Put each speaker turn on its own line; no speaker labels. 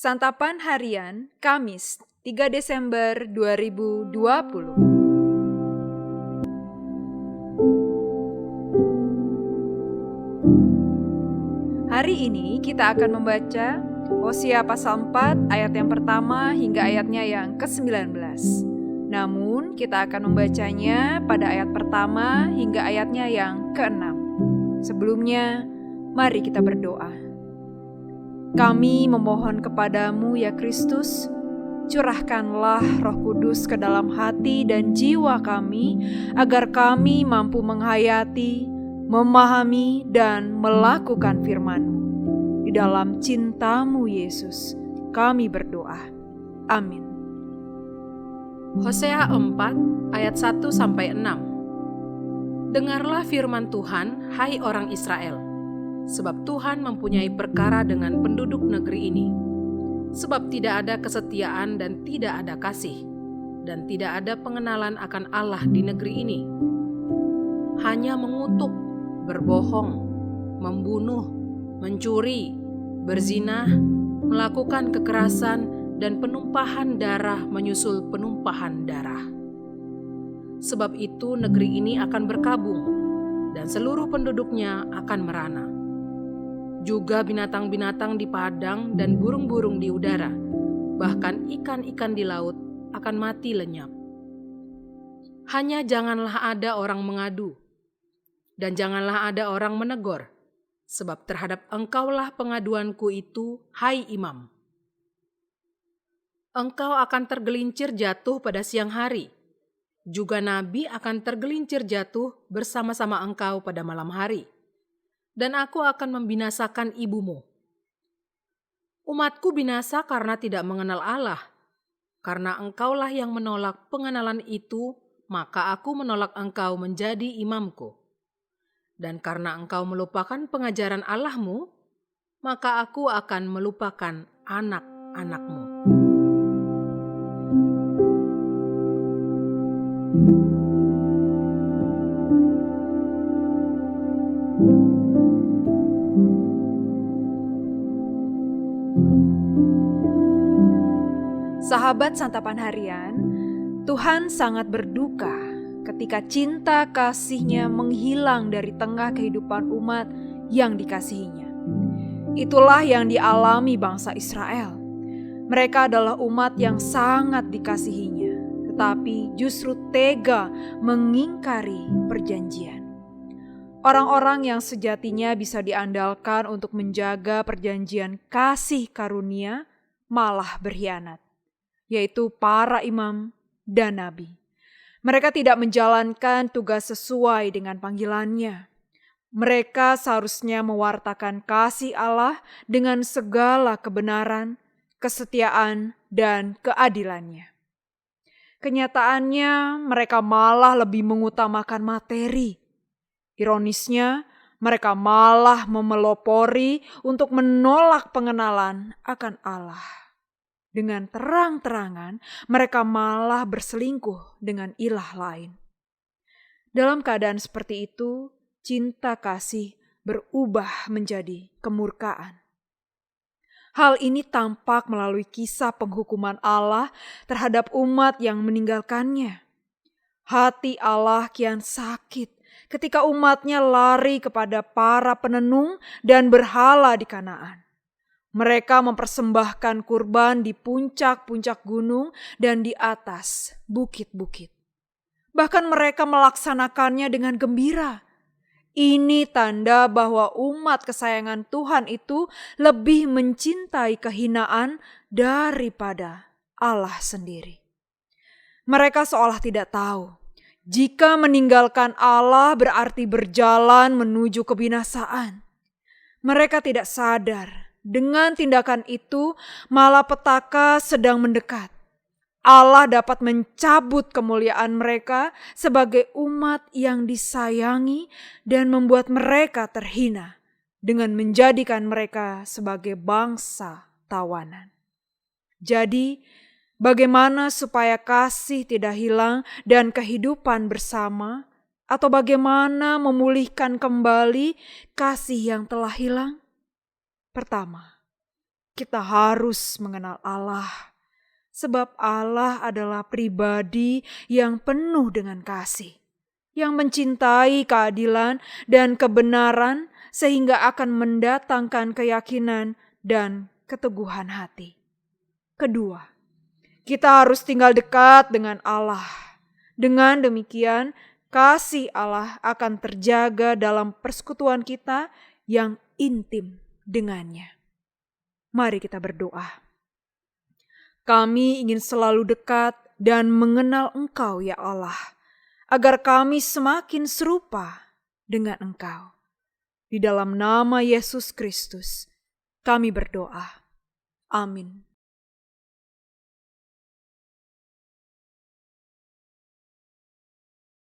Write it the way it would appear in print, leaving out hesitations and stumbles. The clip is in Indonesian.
Santapan Harian, Kamis, 3 Desember 2020. Hari ini kita akan membaca Hosea pasal 4 ayat yang pertama hingga ayatnya yang ke-19. Namun kita akan membacanya pada ayat pertama hingga ayatnya yang ke-6. Sebelumnya, mari kita berdoa. Kami memohon kepadamu ya Kristus, curahkanlah Roh Kudus ke dalam hati dan jiwa kami, agar kami mampu menghayati, memahami, dan melakukan firman-Mu. Di dalam cinta-Mu Yesus, kami berdoa. Amin.
Hosea 4 ayat 1-6. Dengarlah firman Tuhan, hai orang Israel. Sebab Tuhan mempunyai perkara dengan penduduk negeri ini. Sebab tidak ada kesetiaan dan tidak ada kasih, dan tidak ada pengenalan akan Allah di negeri ini. Hanya mengutuk, berbohong, membunuh, mencuri, berzinah, melakukan kekerasan, dan penumpahan darah menyusul penumpahan darah. Sebab itu negeri ini akan berkabung, dan seluruh penduduknya akan merana. Juga binatang-binatang di padang dan burung-burung di udara, bahkan ikan-ikan di laut akan mati lenyap. Hanya janganlah ada orang mengadu, dan janganlah ada orang menegur, sebab terhadap engkaulah pengaduanku itu, hai imam. Engkau akan tergelincir jatuh pada siang hari, juga nabi akan tergelincir jatuh bersama-sama engkau pada malam hari. Dan aku akan membinasakan ibumu. Umatku binasa karena tidak mengenal Allah. Karena engkaulah yang menolak pengenalan itu, maka aku menolak engkau menjadi imamku. Dan karena engkau melupakan pengajaran Allahmu, maka aku akan melupakan anak-anakmu.
Sahabat Santapan Harian, Tuhan sangat berduka ketika cinta kasih-Nya menghilang dari tengah kehidupan umat yang dikasihinya. Itulah yang dialami bangsa Israel. Mereka adalah umat yang sangat dikasihinya, tetapi justru tega mengingkari perjanjian. Orang-orang yang sejatinya bisa diandalkan untuk menjaga perjanjian kasih karunia malah berkhianat, yaitu para imam dan nabi. Mereka tidak menjalankan tugas sesuai dengan panggilannya. Mereka seharusnya mewartakan kasih Allah dengan segala kebenaran, kesetiaan, dan keadilannya. Kenyataannya, mereka malah lebih mengutamakan materi. Ironisnya, mereka malah memelopori untuk menolak pengenalan akan Allah. Dengan terang-terangan, mereka malah berselingkuh dengan ilah lain. Dalam keadaan seperti itu, cinta kasih berubah menjadi kemurkaan. Hal ini tampak melalui kisah penghukuman Allah terhadap umat yang meninggalkannya. Hati Allah kian sakit ketika umatnya lari kepada para penenung dan berhala di Kanaan. Mereka mempersembahkan kurban di puncak-puncak gunung dan di atas bukit-bukit. Bahkan mereka melaksanakannya dengan gembira. Ini tanda bahwa umat kesayangan Tuhan itu lebih mencintai kehinaan daripada Allah sendiri. Mereka seolah tidak tahu, jika meninggalkan Allah berarti berjalan menuju kebinasaan. Mereka tidak sadar, dengan tindakan itu, malapetaka sedang mendekat. Allah dapat mencabut kemuliaan mereka sebagai umat yang disayangi dan membuat mereka terhina dengan menjadikan mereka sebagai bangsa tawanan. Jadi, bagaimana supaya kasih tidak hilang dan kehidupan bersama, atau bagaimana memulihkan kembali kasih yang telah hilang? Pertama, kita harus mengenal Allah, sebab Allah adalah pribadi yang penuh dengan kasih, yang mencintai keadilan dan kebenaran sehingga akan mendatangkan keyakinan dan keteguhan hati. Kedua, kita harus tinggal dekat dengan Allah. Dengan demikian, kasih Allah akan terjaga dalam persekutuan kita yang intim dengannya. Mari kita berdoa. Kami ingin selalu dekat dan mengenal Engkau, ya Allah, agar kami semakin serupa dengan Engkau. Di dalam nama Yesus Kristus, kami berdoa. Amin.